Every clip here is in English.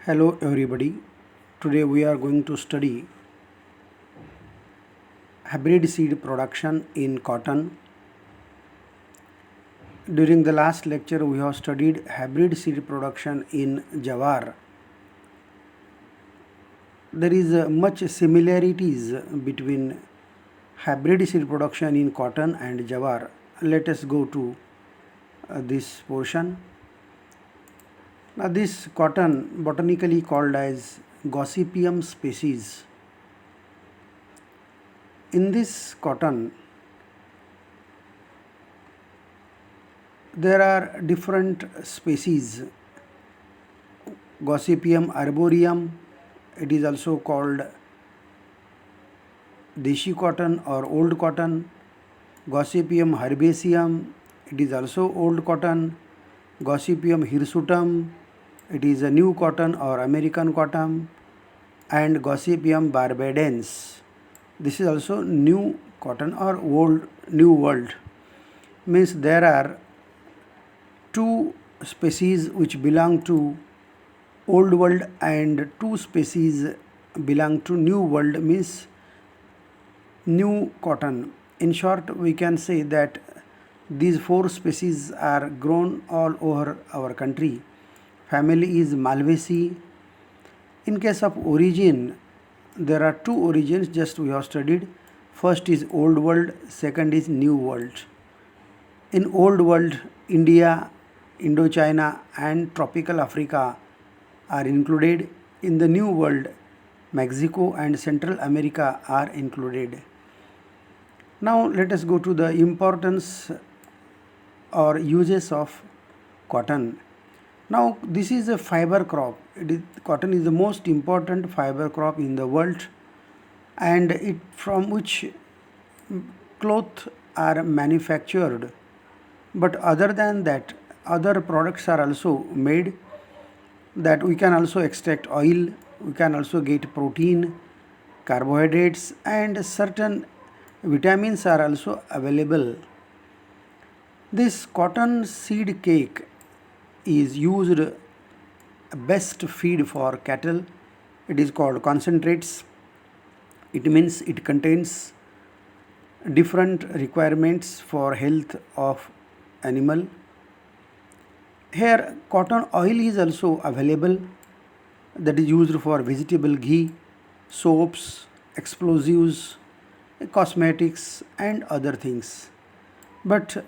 Hello everybody. Today we are going to study hybrid seed production in cotton. During the last lecture we have studied hybrid seed production in jawar. There is much similarities between hybrid seed production in cotton and jawar. Let us go to this portion. Now this cotton, botanically called as Gossypium species. In this cotton there are different species. Gossypium arboreum, it is also called Deshi cotton or old cotton. Gossypium herbaceum, it is also old cotton. Gossypium hirsutum, it is a new cotton or American cotton. And Gossypium barbadens, this is also new cotton or old new world. Means there are two species which belong to old world and two species belong to new world, means new cotton. In short, we can say that these four species are grown all over our country. Family is Malvaceae. In case of origin, there are two origins just we have studied. First is old world, second is new world. In old world, India, Indochina and tropical Africa are included. In the new world, Mexico and Central America are included. Now let us go to the importance or uses of cotton. Now this is a fiber crop. Cotton is the most important fiber crop in the world, and it from which cloth are manufactured. But other than that, other products are also made, that we can also extract oil, we can also get protein, carbohydrates and certain vitamins are also available. This cotton seed cake is used best feed for cattle. It is called concentrates. It means it contains different requirements for health of animal. Here cotton oil is also available, that is used for vegetable ghee, soaps, explosives, cosmetics and other things. But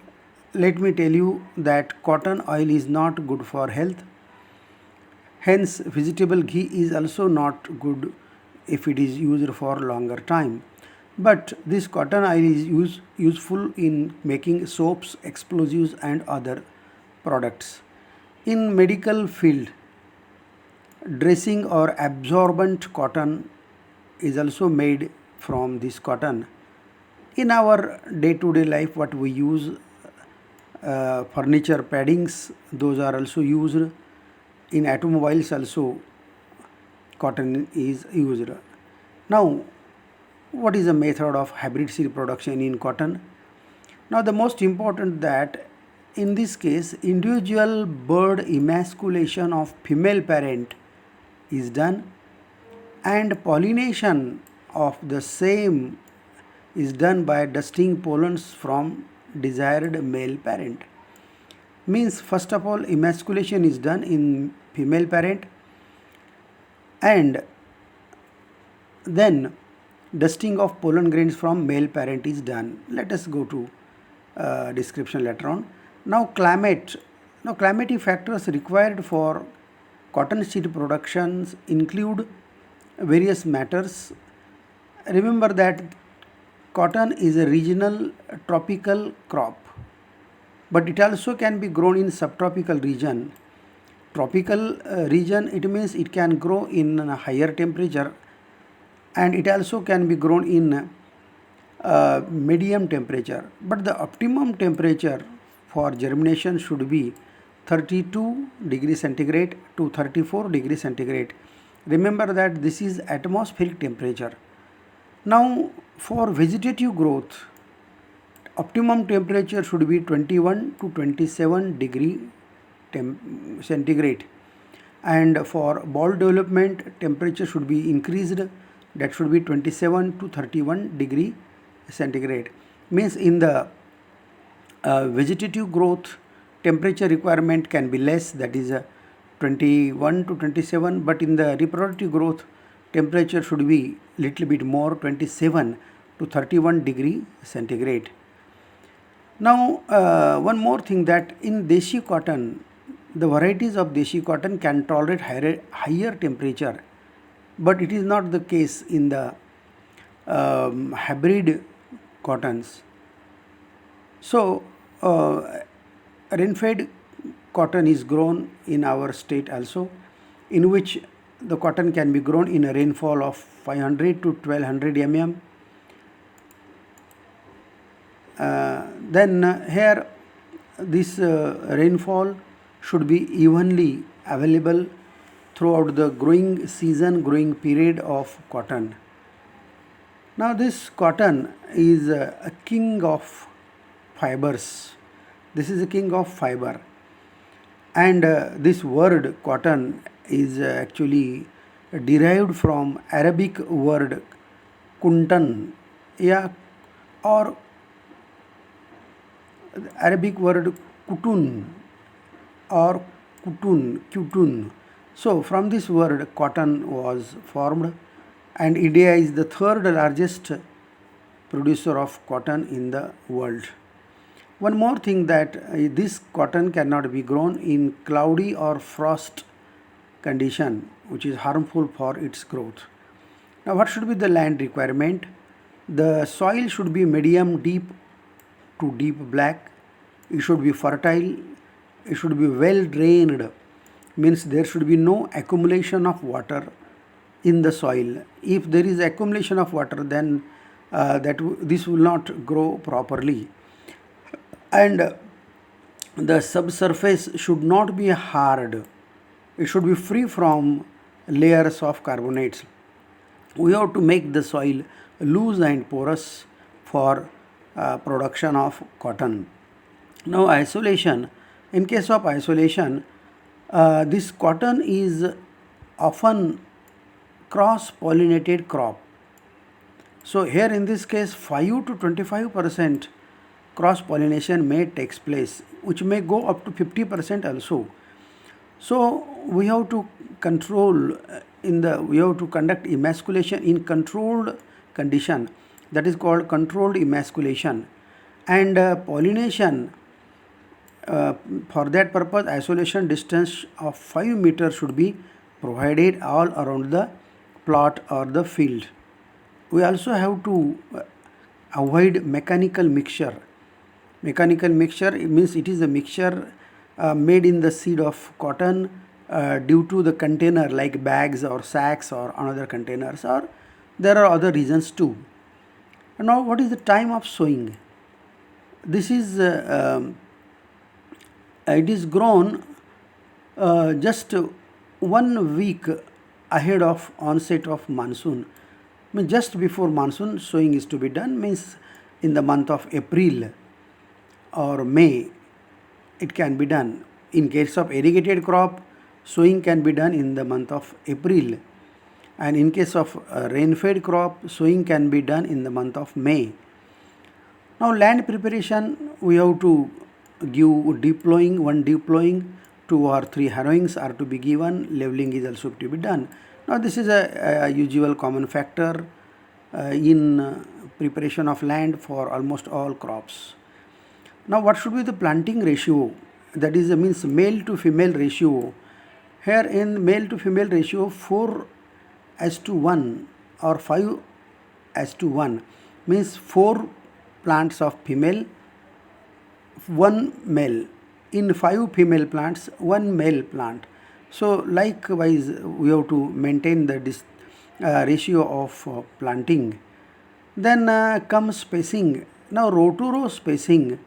let me tell you that cotton oil is not good for health. Hence vegetable ghee is also not good if it is used for longer time. But this cotton oil is useful in making soaps, explosives and other products. In medical field, dressing or absorbent cotton is also made from this cotton. In our day-to-day life, what we use, furniture paddings, those are also used. In automobiles also cotton is used. Now what is the method of hybrid seed production in cotton? Now the most important that in this case individual bird emasculation of female parent is done and pollination of the same is done by dusting pollens from desired male parent. Means first of all emasculation is done in female parent and then dusting of pollen grains from male parent is done. Let us go to description later on. Now climate. Now climatic factors required for cotton seed productions include various matters. Remember that cotton is a regional tropical crop, but it also can be grown in subtropical region. Tropical region, it means it can grow in a higher temperature and it also can be grown in medium temperature, but the optimum temperature for germination should be 32 degrees centigrade to 34 degrees centigrade. Remember that this is atmospheric temperature. Now for vegetative growth, optimum temperature should be 21 to 27 degree centigrade. and for ball development temperature should be increased, that should be 27 to 31 degree centigrade. Means in the vegetative growth temperature requirement can be less, that is 21 to 27, but in the reproductive growth temperature should be little bit more, 27 to 31 degree centigrade. Now one more thing, that in Deshi cotton, the varieties of Deshi cotton can tolerate higher temperature, but it is not the case in the hybrid cottons. So rain-fed cotton is grown in our state also, in which the cotton can be grown in a rainfall of 500 to 1200 mm. Then here this rainfall should be evenly available throughout the growing season, growing period of cotton. Now this cotton is a king of fibers. This is a king of fiber, and this word cotton is actually derived from Arabic word kuntan, yeah, or Arabic word kutun or kutun. So from this word cotton was formed, and India is the third largest producer of cotton in the world. One more thing, that this cotton cannot be grown in cloudy or frost condition, which is harmful for its growth. Now what should be the land requirement? The soil should be medium deep to deep black. It should be fertile. It should be well drained, means there should be no accumulation of water in the soil. If there is accumulation of water, then this will not grow properly. And the subsurface should not be hard. It should be free from layers of carbonates. We have to make the soil loose and porous for production of cotton. Now isolation. In case of isolation, this cotton is often cross-pollinated crop. So here in this case 5 to 25% cross-pollination may takes place, which may go up to 50% also. So we have to control we have to conduct emasculation in controlled condition, that is called controlled emasculation, and pollination. For that purpose, isolation distance of 5 meters should be provided all around the plot or the field. We also have to avoid mechanical mixture. Mechanical mixture means it is a mixture made in the seed of cotton due to the container like bags or sacks or another containers, or there are other reasons too. Now what is the time of sowing? This is it is grown just 1 week ahead of onset of monsoon. Means just before monsoon sowing is to be done, means in the month of April or May it can be done. In case of irrigated crop, sowing can be done in the month of April, and in case of rain-fed crop, sowing can be done in the month of May. Now land preparation, we have to give deep plowing, 1 deep plowing, 2 or 3 harrowings are to be given, leveling is also to be done. Now this is a usual common factor in preparation of land for almost all crops. Now what should be the planting ratio? That is means male to female ratio. Here in male to female ratio 4:1 or 5:1 means 4 plants of female, 1 male. In 5 female plants, 1 male plant. So likewise we have to maintain the ratio of planting. Then comes spacing. Now row to row spacing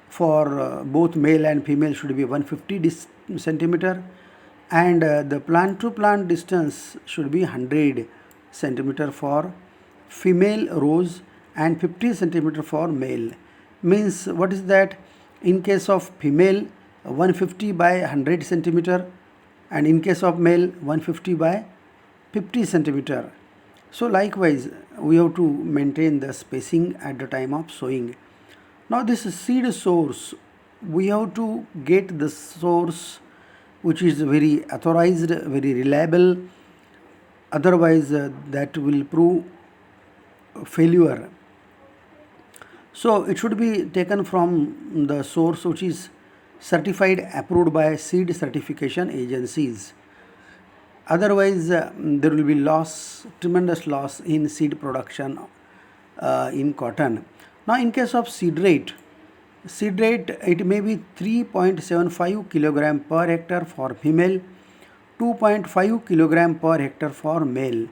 for both male and female should be 150 centimeter, and the plant to plant distance should be 100 centimeter for female rows and 50 centimeter for male. Means what is that? In case of female, 150 by 100 centimeter, and in case of male 150 by 50 centimeter. So likewise we have to maintain the spacing at the time of sowing. Now this seed source, we have to get the source which is very authorized, very reliable, otherwise that will prove failure. So it should be taken from the source which is certified, approved by seed certification agencies. Otherwise there will be loss, tremendous loss in seed production in cotton. Now in case of seed rate it may be 3.75 kilogram per hectare for female, 2.5 kilogram per hectare for male.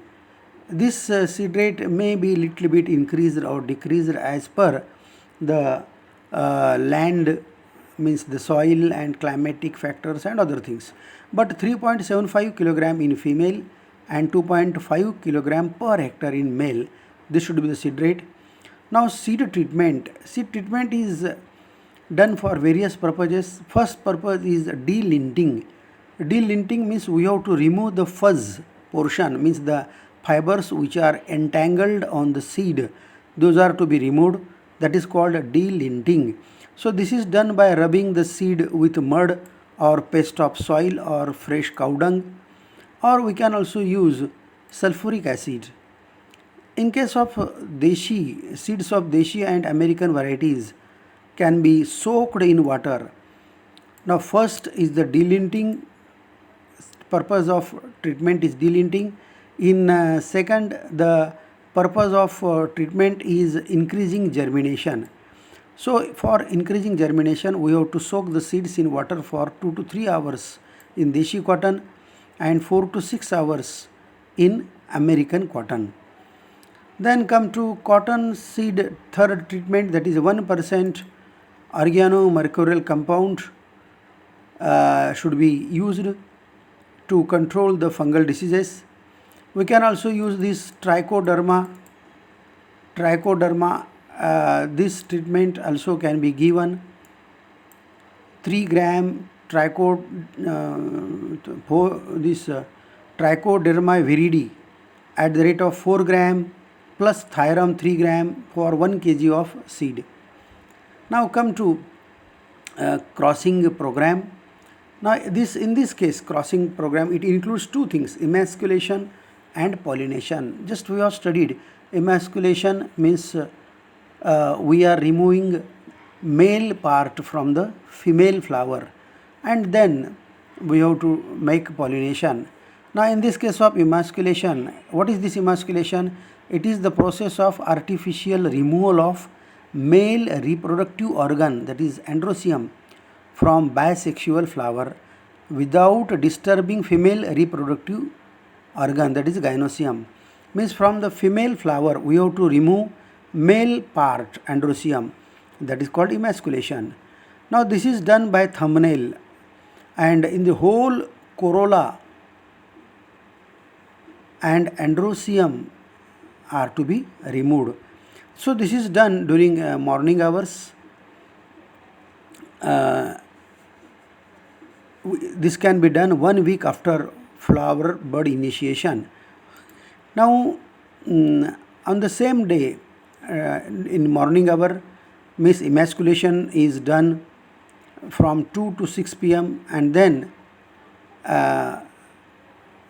This seed rate may be little bit increased or decreased as per the land, means the soil and climatic factors and other things. But 3.75 kilogram in female and 2.5 kilogram per hectare in male, this should be the seed rate. Now seed treatment is done for various purposes. First purpose is delinting. Delinting means we have to remove the fuzz portion, means the fibers which are entangled on the seed, those are to be removed. That is called delinting. So this is done by rubbing the seed with mud or paste of soil or fresh cow dung, or we can also use sulfuric acid. In case of deshi, seeds of deshi and American varieties can be soaked in water. Now first is the delinting, purpose of treatment is delinting. In second, the purpose of treatment is increasing germination. So for increasing germination we have to soak the seeds in water for 2 to 3 hours in deshi cotton and 4 to 6 hours in American cotton. Then come to cotton seed third treatment, that is 1% organomercurial compound should be used to control the fungal diseases. We can also use this trichoderma. This treatment also can be given. 3 gram trichoderma viridi at the rate of 4 gram plus thiram 3 gram for 1 kg of seed. Now come to crossing program. Now in this case crossing program, it includes two things, emasculation and pollination. Just we have studied emasculation means we are removing male part from the female flower and then we have to make pollination. Now in this case of emasculation, what is this emasculation? It is the process of artificial removal of male reproductive organ, that is androecium, from bisexual flower without disturbing female reproductive organ, that is gynoecium. Means from the female flower we have to remove male part androecium, that is called emasculation. Now this is done by thumbnail and in the whole corolla and androecium are to be removed. So this is done during morning hours. This can be done 1 week after flower bud initiation. Now on the same day in morning hour, means emasculation is done from 2 to 6 p.m. and then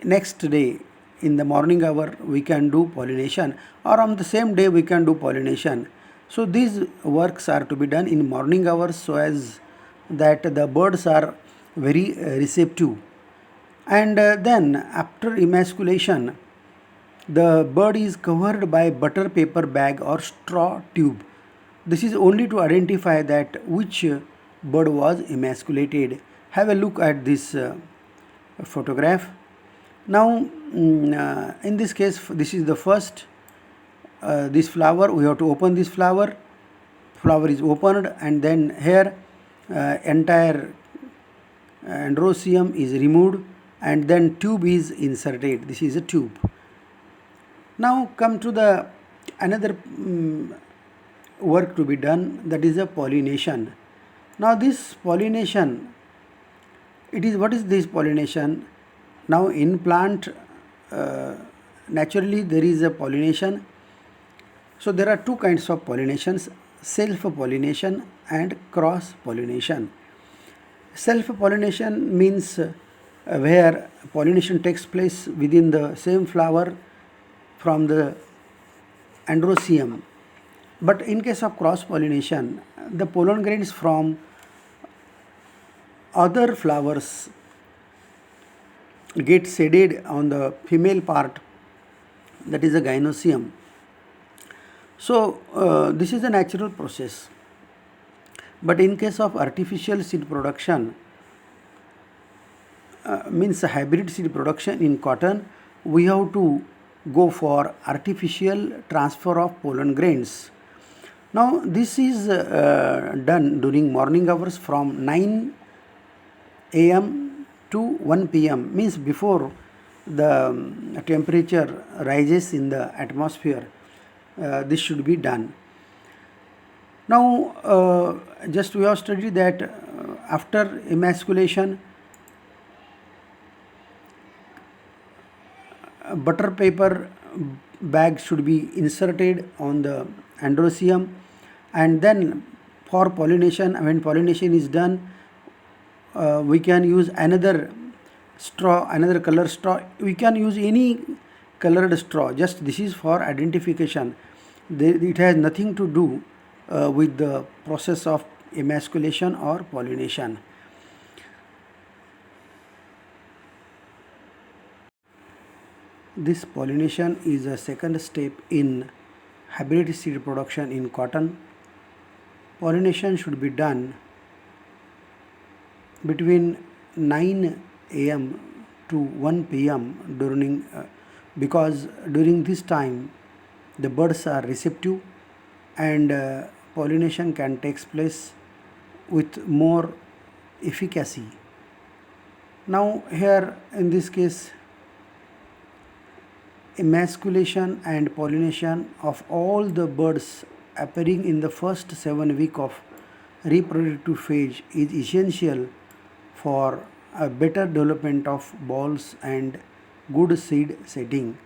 next day in the morning hour we can do pollination, or on the same day we can do pollination. So these works are to be done in morning hours so as that the birds are very receptive. And then after emasculation the bird is covered by butter paper bag or straw tube. This is only to identify that which bird was emasculated. Have a look at this photograph. Now in this case this is the first this flower, we have to open this flower is opened and then here entire androecium is removed and then tube is inserted. This is a tube. Now come to the another work to be done, that is a pollination. Now this pollination, it is, what is this pollination? Now in plant, uh, naturally there is a pollination. So there are two kinds of pollinations: self-pollination and cross-pollination. Self-pollination means where pollination takes place within the same flower from the androecium. But in case of cross-pollination, the pollen grains from other flowers get seeded on the female part, that is a gynoecium. So this is a natural process. But in case of artificial seed production, means hybrid seed production in cotton, we have to go for artificial transfer of pollen grains. Now this is done during morning hours from 9 a.m. to 1 p.m., means before the temperature rises in the atmosphere. This should be done. Now just we have studied that after emasculation, butter paper bag should be inserted on the androecium, and then for pollination, when pollination is done, we can use another straw, another color straw. We can use any colored straw, just this is for identification. It has nothing to do with the process of emasculation or pollination. This pollination is a second step in hybrid seed production in cotton. Pollination should be done between 9 a.m. to 1 p.m. Because during this time the birds are receptive, and pollination can take place with more efficacy. Now here in this case, emasculation and pollination of all the birds appearing in the first 7 weeks of reproductive phase is essential for a better development of balls and good seed setting.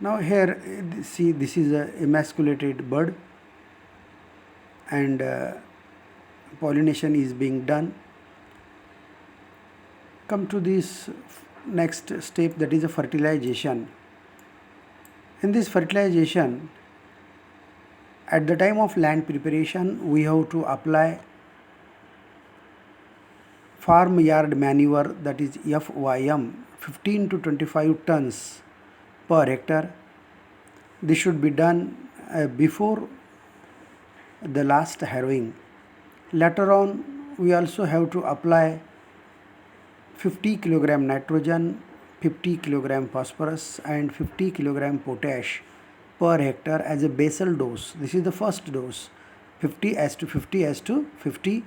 Now here see, this is a emasculated bird, and pollination is being done. Come to this next step, that is a fertilization. In this fertilization, at the time of land preparation, we have to apply farmyard manure, that is FYM, 15 to 25 tons per hectare. This should be done before the last harrowing. Later on, we also have to apply 50 kg nitrogen, 50 kg phosphorus and 50 kg potash per hectare as a basal dose. This is the first dose, 50 as to 50 as to 50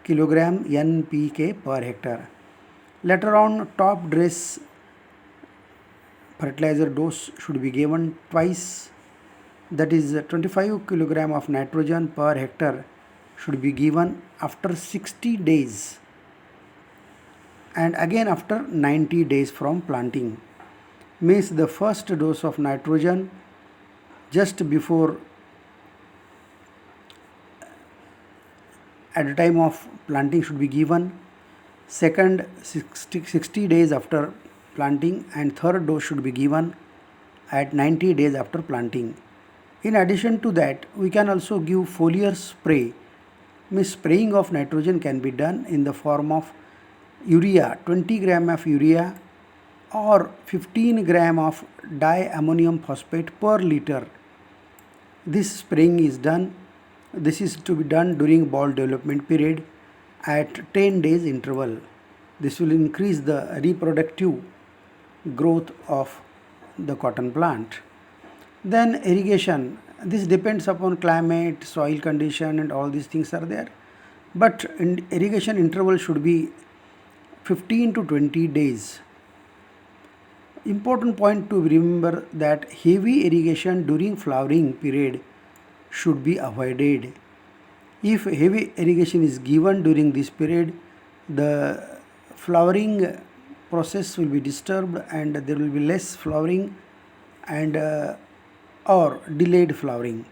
kg NPK per hectare. Later on, top dress fertilizer dose should be given twice, that is 25 kg of nitrogen per hectare should be given after 60 days and again after 90 days from planting. Means the first dose of nitrogen just before, at the time of planting, should be given, second 60 days after planting, and third dose should be given at 90 days after planting. In addition to that, we can also give foliar spray. Means spraying of nitrogen can be done in the form of urea, 20 gram of urea or 15 gram of diammonium phosphate per liter. This spraying is done. This is to be done during ball development period at 10 days interval. This will increase the reproductive growth of the cotton plant. Then irrigation. This depends upon climate, soil condition and all these things are there. But irrigation interval should be 15 to 20 days. Important point to remember that heavy irrigation during flowering period should be avoided. If heavy irrigation is given during this period, the flowering process will be disturbed and there will be less flowering and or delayed flowering.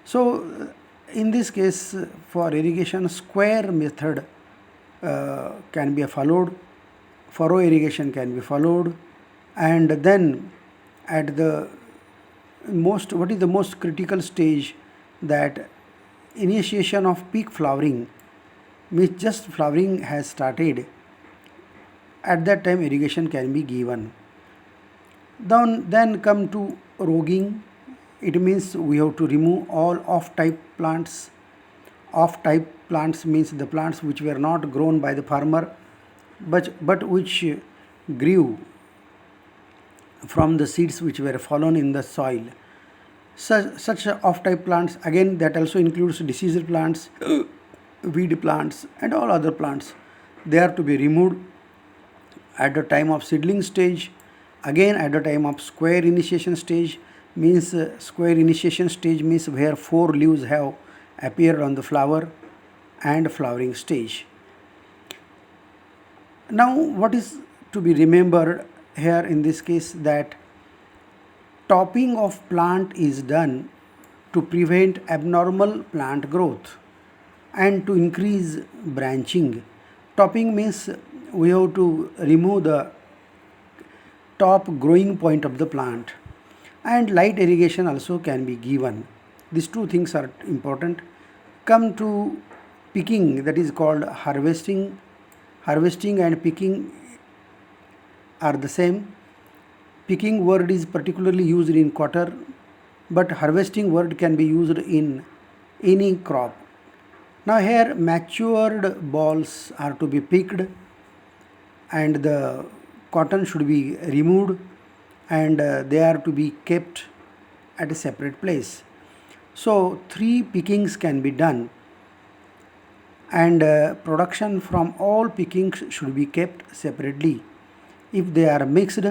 So in this case, for irrigation, square method can be followed, furrow irrigation can be followed, and then at the what is the most critical stage, that initiation of peak flowering, means just flowering has started, at that time irrigation can be given. Then come to roguing. It means we have to remove all off type plants. Off type plants means the plants which were not grown by the farmer but which grew from the seeds which were fallen in the soil. Such off type plants, again that also includes diseased plants, weed plants and all other plants. They are to be removed at the time of seedling stage. Again at the time of square initiation stage, means square initiation stage means where 4 leaves have appeared on the flower, and flowering stage. Now what is to be remembered here in this case, that topping of plant is done to prevent abnormal plant growth and to increase branching. Topping means we have to remove the top growing point of the plant, and light irrigation also can be given. These two things are important. Come to picking, that is called harvesting. Harvesting and picking are the same. Picking word is particularly used in cotton, but harvesting word can be used in any crop. Now here matured balls are to be picked and the cotton should be removed, and they are to be kept at a separate place. So 3 pickings can be done, and production from all pickings should be kept separately. If they are mixed,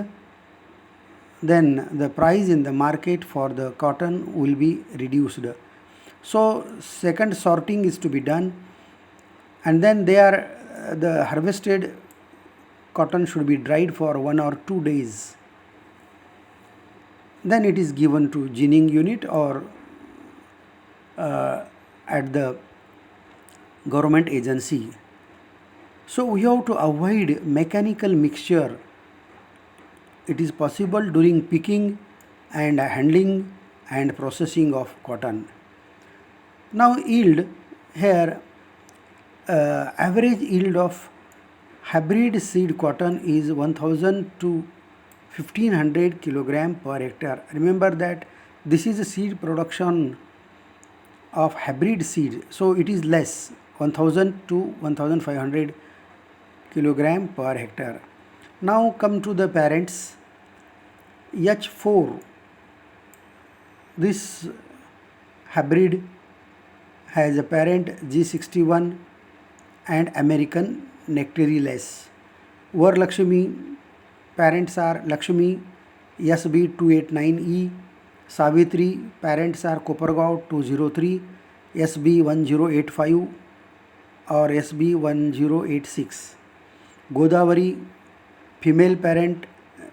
then the price in the market for the cotton will be reduced. So second sorting is to be done, and then the harvested cotton should be dried for 1 or 2 days. Then it is given to ginning unit or at the government agency. So we have to avoid mechanical mixture. It is possible during picking and handling and processing of cotton. Now yield, here average yield of hybrid seed cotton is 1000 to 1500 kilogram per hectare. Remember that this is a seed production of hybrid seed, so it is less, 1000 to 1500 kilogram per hectare. Now come to the parents. H4, this hybrid has a parent G61 and American Nectarilus. Varalakshmi, parents are Lakshmi SB289E, Savitri, parents are Kopargaon 203, SB1085 or SB1086. Godavari, female parent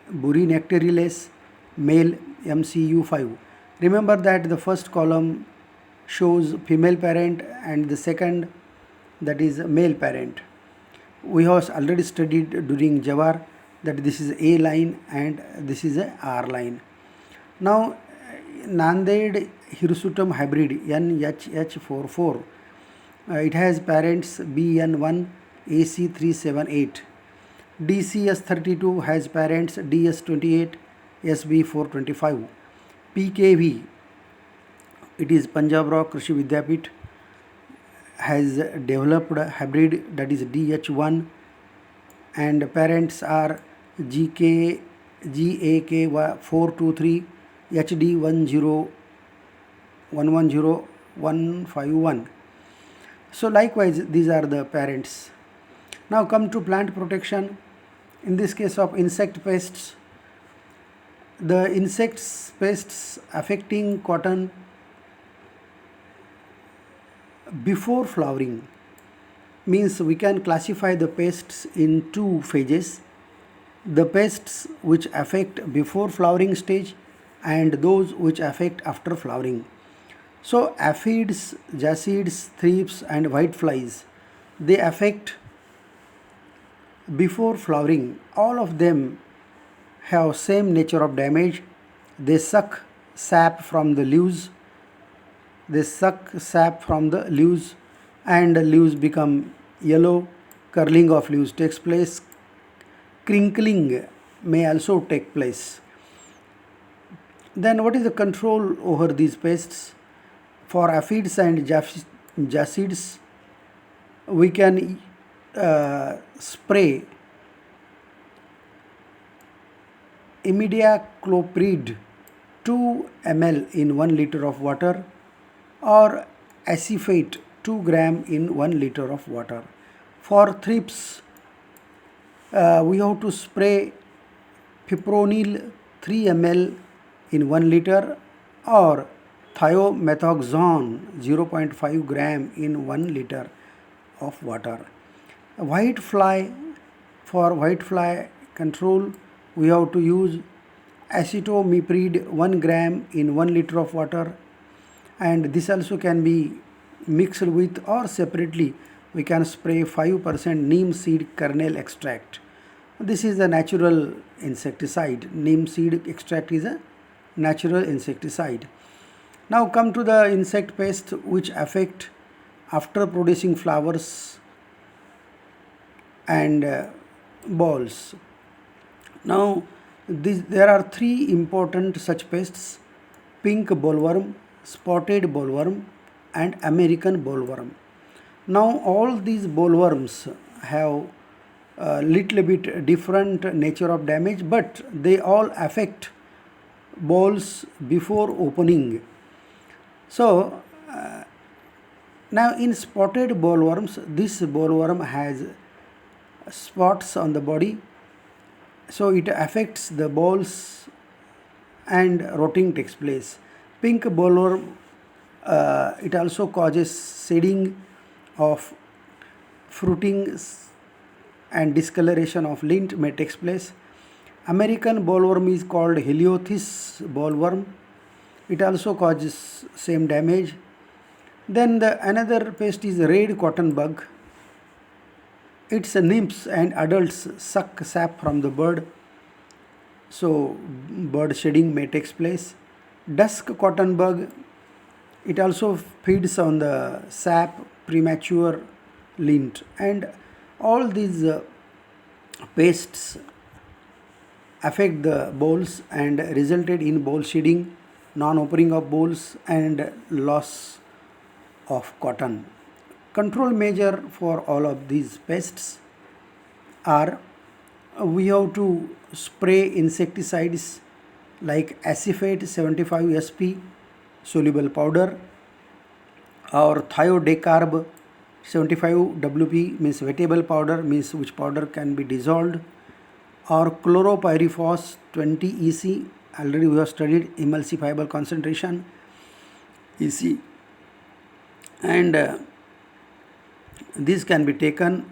Buri Nectarilus, male MCU5. Remember that the first column shows female parent and the second, that is male parent. We have already studied during Jawar that this is A line and this is a R line. Now Nanded Hirsutam hybrid NHH44, it has parents BN1 AC378. DCS32 has parents DS28 SB425. PKV, it is Punjab Rock Krishi Vidyapit, has developed hybrid, that is DH1, and parents are GAK423 HD1011051. So likewise these are the parents. Now come to plant protection. In this case of insect pests, the insects pests affecting cotton before flowering, means we can classify the pests in 2 phases. the pests which affect before flowering stage and those which affect after flowering. So aphids, jacids, thrips and whiteflies, they affect before flowering. All of them have same nature of damage. They suck sap from the leaves. They suck sap from the leaves and the leaves become yellow. Curling of leaves takes place. Crinkling may also take place. Then what is the control over these pests? For aphids and jacids, we can spray imidacloprid 2 ml in 1 liter of water or acephate 2 gram in 1 liter of water. For thrips, we have to spray fipronil 3 ml in 1 liter or thiomethoxam 0.5 gram in 1 liter of water. Whitefly, for whitefly control, we have to use acetamiprid 1 gram in 1 liter of water, and this also can be mixed with or separately we can spray 5% neem seed kernel extract. This is a natural insecticide. Neem seed extract is a natural insecticide. Now come to the insect pests which affect after producing flowers and balls. Now there are 3 important such pests: pink bollworm, spotted bollworm and American bollworm. Now all these bollworms have a little bit different nature of damage, but they all affect balls before opening. So now in spotted bollworms, this bollworm has spots on the body, so it affects the balls and rotting takes place. Pink bollworm, it also causes shedding of fruiting and discoloration of lint may take place. American bollworm is called Heliothes bollworm. It also causes same damage. Then the another pest is red cotton bug. Its nymphs and adults suck sap from the bird, so bird shedding may take place. Dusk cotton bug, it also feeds on the sap, premature lint, and all these pests affect the bolls and resulted in boll shedding, non-opening of bolls and loss of cotton. Control measure for all of these pests are we have to spray insecticides like acephate 75 sp soluble powder or thiodecarb 75 WP means wettable powder, means which powder can be dissolved, or chloropyrifos 20 EC. Already we have studied emulsifiable concentration EC, and this can be taken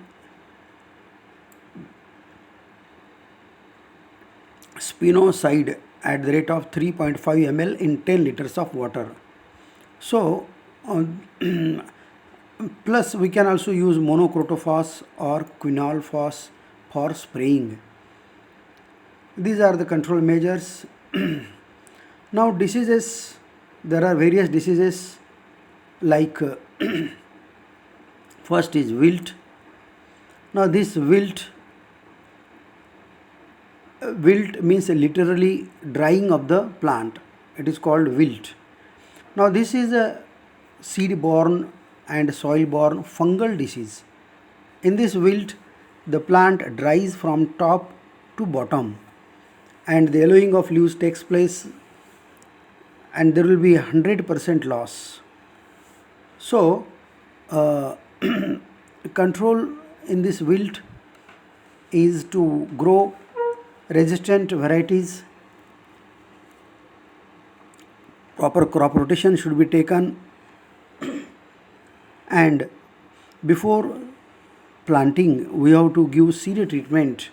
spinoside at the rate of 3.5 ml in 10 liters of water. So plus we can also use monocrotophos or quinolphos for spraying. These are the control measures. Now diseases, there are various diseases like first is wilt. Now this wilt means literally drying of the plant. It is called wilt. Now this is a seed-borne and soil-borne fungal disease. In this wilt, the plant dries from top to bottom and the yellowing of leaves takes place and there will be 100% loss. So control in this wilt is to grow resistant varieties. Proper crop rotation should be taken, and before planting we have to give seed treatment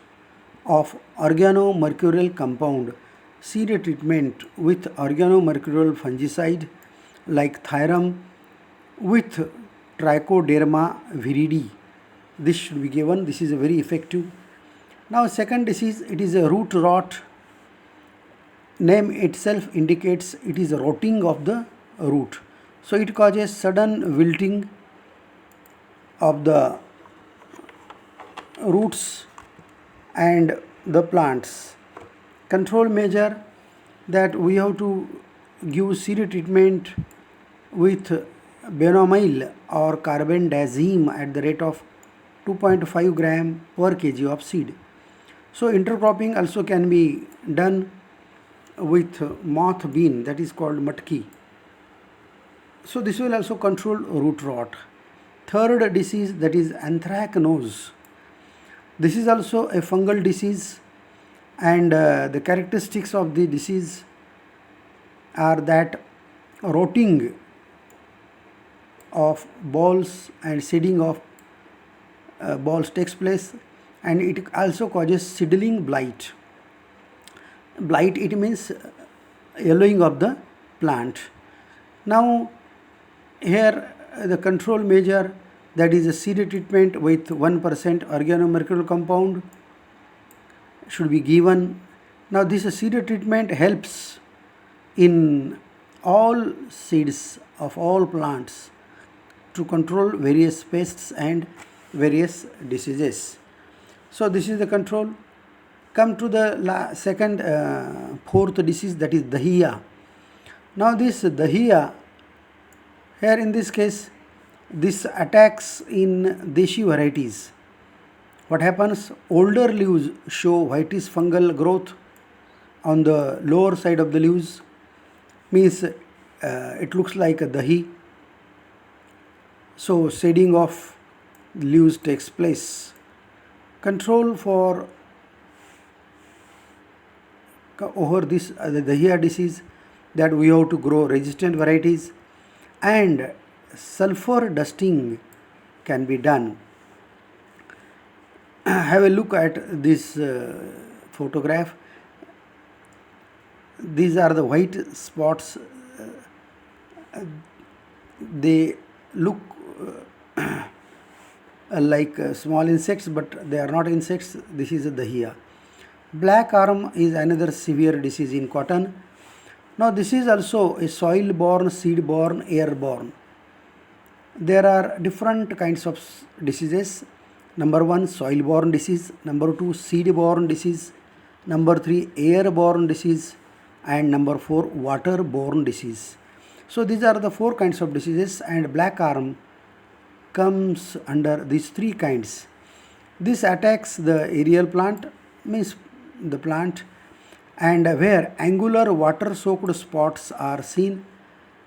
of organomercurial compound, seed treatment with organomercurial fungicide like Thyram with Trichoderma viridi. This should be given. This is a very effective. Now second disease, it is a root rot. Name itself indicates it is a rotting of the root. So it causes sudden wilting of the roots and the plants. Control measure, that we have to give seed treatment with benomyl or carbendazim at the rate of 2.5 gram per kg of seed. So intercropping also can be done with moth bean, that is called matki. So this will also control root rot. Third disease, that is anthracnose. This is also a fungal disease, and the characteristics of the disease are that rotting of balls and seeding of balls takes place, and it also causes seedling blight. Blight, it means yellowing of the plant. Now here the control measure, that is a seed treatment with 1% organomercurial compound should be given. Now this seed treatment helps in all seeds of all plants to control various pests and various diseases. So this is the control. Come to the fourth disease, that is dahiya. Now this dahiya, here in this case, this attacks in deshi varieties. What happens? Older leaves show whitish fungal growth on the lower side of the leaves, means it looks like a dahi. So shading of leaves takes place. Control for over this the dahiya disease, that we have to grow resistant varieties, and sulfur dusting can be done. Have a look at this photograph. These are the white spots. They look like small insects, but they are not insects. This is a dahiya. Black arm is another severe disease in cotton. Now this is also a soil-borne, seed-borne, air-borne. There are different kinds of diseases. Number 1, soil-borne disease. Number 2, seed-borne disease. Number 3, air-borne disease. And number 4, water-borne disease. So these are the 4 kinds of diseases, and black arm comes under these 3 kinds. This attacks the aerial plant, means the plant, and where angular water soaked spots are seen,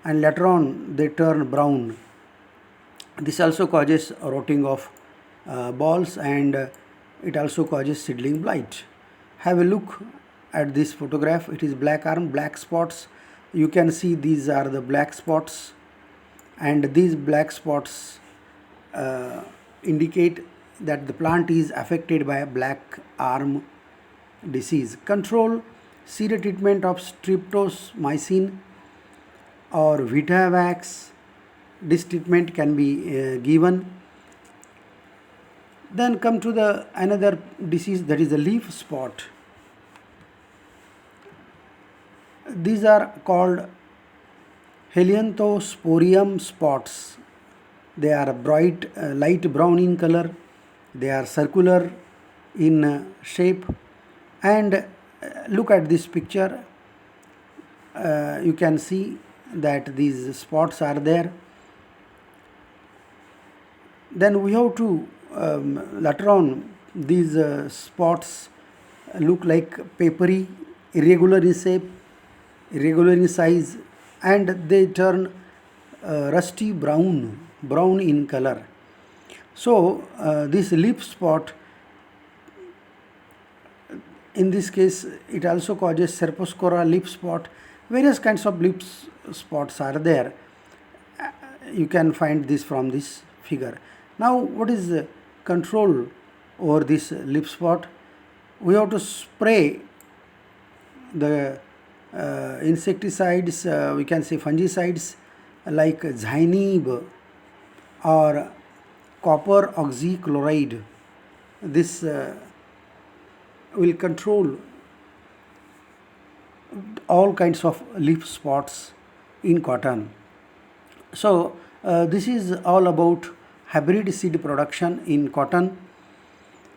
and later on they turn brown. This also causes rotting of balls, and it also causes seedling blight. Have a look at this photograph. It is black arm, black spots. You can see these are the black spots, and these black spots indicate that the plant is affected by a black arm disease. Control: seed treatment of streptomycin or Vitavax. This treatment can be given. Then come to the another disease, that is the leaf spot. These are called Helianthussporium spots. They are bright light brown in color. They are circular in shape, and look at this picture. You can see that these spots are there. Then we have to later on, these spots look like papery, irregular in shape, irregular in size, and they turn rusty brown in color. So this leaf spot, in this case, it also causes Serpospora leaf spot. Various kinds of leaf spots are there. You can find this from this figure. Now what is the control over this leaf spot? we have to spray the insecticides, we can say fungicides like Zineb or copper oxychloride. This will control all kinds of leaf spots in cotton. So this is all about hybrid seed production in cotton,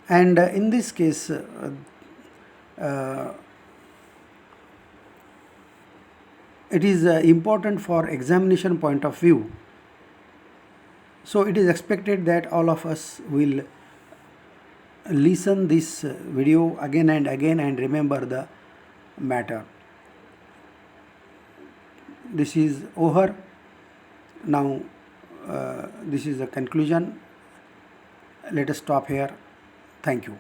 and in this case uh, it is important for examination point of view. So it is expected that all of us will listen this video again and again and remember the matter. This is over. Now this is the conclusion. Let us stop here. Thank you.